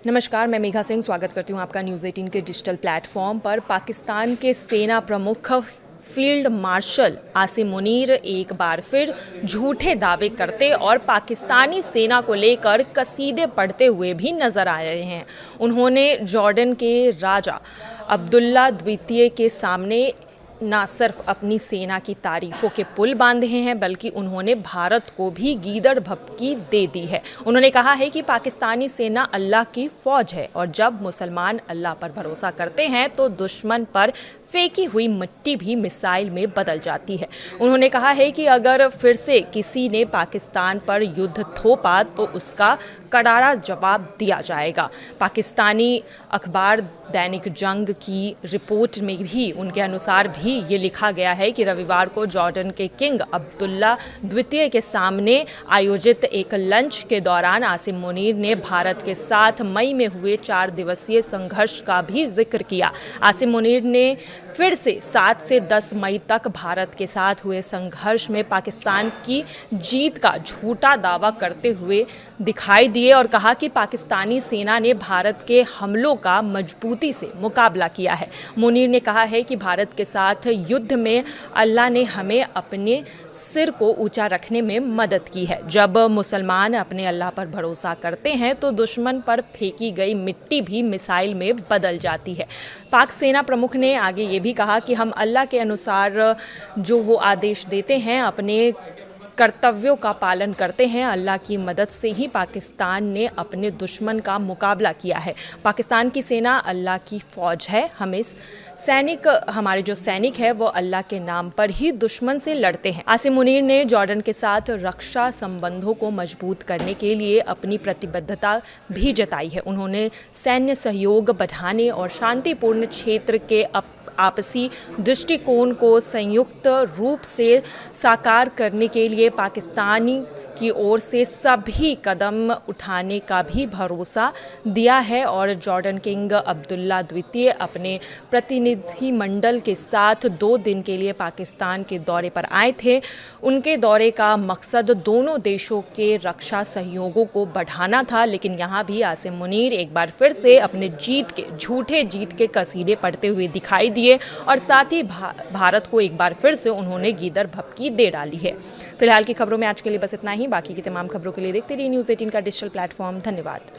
नमस्कार, मैं मेघा सिंह स्वागत करती हूं आपका न्यूज़ 18 के डिजिटल प्लेटफॉर्म पर। पाकिस्तान के सेना प्रमुख फील्ड मार्शल आसिम मुनीर एक बार फिर झूठे दावे करते और पाकिस्तानी सेना को लेकर कसीदे पढ़ते हुए भी नजर आ रहे हैं। उन्होंने जॉर्डन के राजा अब्दुल्ला द्वितीय के सामने ना सिर्फ अपनी सेना की तारीफों के पुल बांधे हैं, बल्कि उन्होंने भारत को भी गीदड़ भभकी दे दी है। उन्होंने कहा है कि पाकिस्तानी सेना अल्लाह की फौज है और जब मुसलमान अल्लाह पर भरोसा करते हैं तो दुश्मन पर फेंकी हुई मिट्टी भी मिसाइल में बदल जाती है। उन्होंने कहा है कि अगर फिर से किसी ने पाकिस्तान पर युद्ध थोपा तो उसका करारा जवाब दिया जाएगा। पाकिस्तानी अखबार दैनिक जंग की रिपोर्ट में भी उनके अनुसार भी ये लिखा गया है कि रविवार को जॉर्डन के किंग अब्दुल्ला द्वितीय के सामने आयोजित एक लंच के दौरान आसिम मुनीर ने भारत के साथ मई में हुए 4 दिवसीय संघर्ष का भी जिक्र किया। आसिम मुनीर ने फिर से 7 से 10 मई तक भारत के साथ हुए संघर्ष में पाकिस्तान की जीत का झूठा दावा करते हुए दिखाई दिए और कहा कि पाकिस्तानी सेना ने भारत के हमलों का मजबूती से मुकाबला किया है। मुनीर ने कहा है कि भारत के साथ युद्ध में अल्लाह ने हमें अपने सिर को ऊंचा रखने में मदद की है। जब मुसलमान अपने अल्लाह पर भरोसा करते हैं तो दुश्मन पर फेंकी गई मिट्टी भी मिसाइल में बदल जाती है। पाक सेना प्रमुख ने आगे ये भी कहा कि हम अल्लाह के अनुसार जो वो आदेश देते हैं अपने कर्तव्यों का पालन करते हैं। अल्लाह की मदद से ही पाकिस्तान ने अपने दुश्मन का मुकाबला किया है। पाकिस्तान की सेना अल्लाह की फ़ौज है। हमारे जो सैनिक है वो अल्लाह के नाम पर ही दुश्मन से लड़ते हैं। आसिम मुनीर ने जॉर्डन के साथ रक्षा संबंधों को मजबूत करने के लिए अपनी प्रतिबद्धता भी जताई है। उन्होंने सैन्य सहयोग बढ़ाने और शांतिपूर्ण क्षेत्र के आपसी दृष्टिकोण को संयुक्त रूप से साकार करने के लिए पाकिस्तानी की ओर से सभी कदम उठाने का भी भरोसा दिया है। और जॉर्डन किंग अब्दुल्ला द्वितीय अपने प्रतिनिधिमंडल के साथ 2 दिन के लिए पाकिस्तान के दौरे पर आए थे। उनके दौरे का मकसद दोनों देशों के रक्षा सहयोगों को बढ़ाना था, लेकिन यहाँ भी आसिम मुनीर एक बार फिर से अपने झूठे जीत के कसीदे पढ़ते हुए दिखाई दिए और साथ ही भारत को एक बार फिर से उन्होंने गीदड़ भभकी दे डाली है। फिलहाल की खबरों में आज के लिए बस इतना ही। बाकी की तमाम खबरों के लिए देखते रहिए न्यूज़ 18 का डिजिटल प्लेटफॉर्म। धन्यवाद।